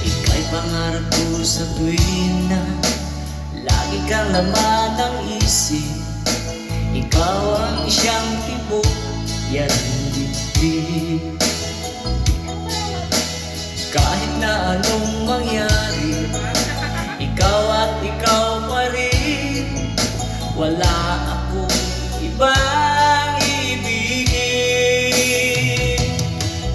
Ika'y pangarap ko sa tuwing na lagi kang laman ng isip. Ikaw ang siyang tibok, yan ang dibdib. Kahit na anong mangyari, ikaw at ikaw pa rin. Wala akong ibang ibigin.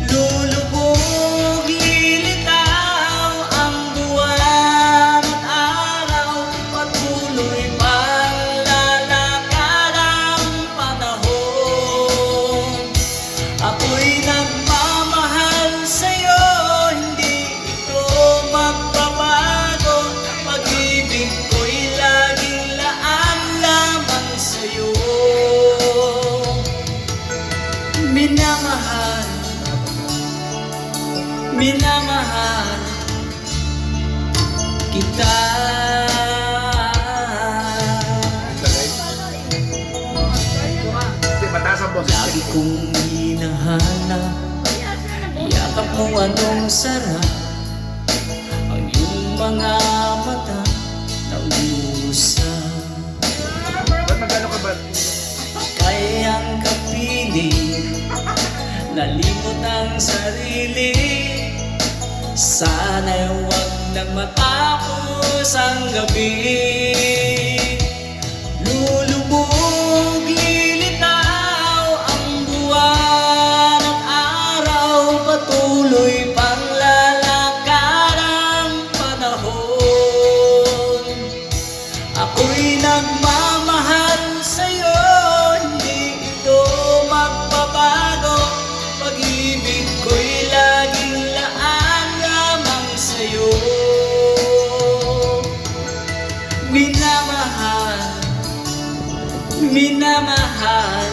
Lulubog, lilitaw ang buwan at araw. Patuloy pang lalakad ang panahon. Ako'y nagmamahal sa'yo, hindi ito magbabago. Pag-ibig ko'y laging laan lamang sa'yo. Minamahal, minamahal kita. Lagi kong hinahanap, yakap mo anong sarap. Ang iyong mga mata na umusap. Kayang kapiling, nalimot ang sarili. Sana'y huwag nang matapos ang gabi. Lulubog, lilitaw ang buwan at araw. Patuloy pang lalakad ang panahon. Ako'y nagmamahal sa'yo, hindi ito magbabago. Pag-ibig ko'y laging laan lamang sa'yo. Minamahal, minamahal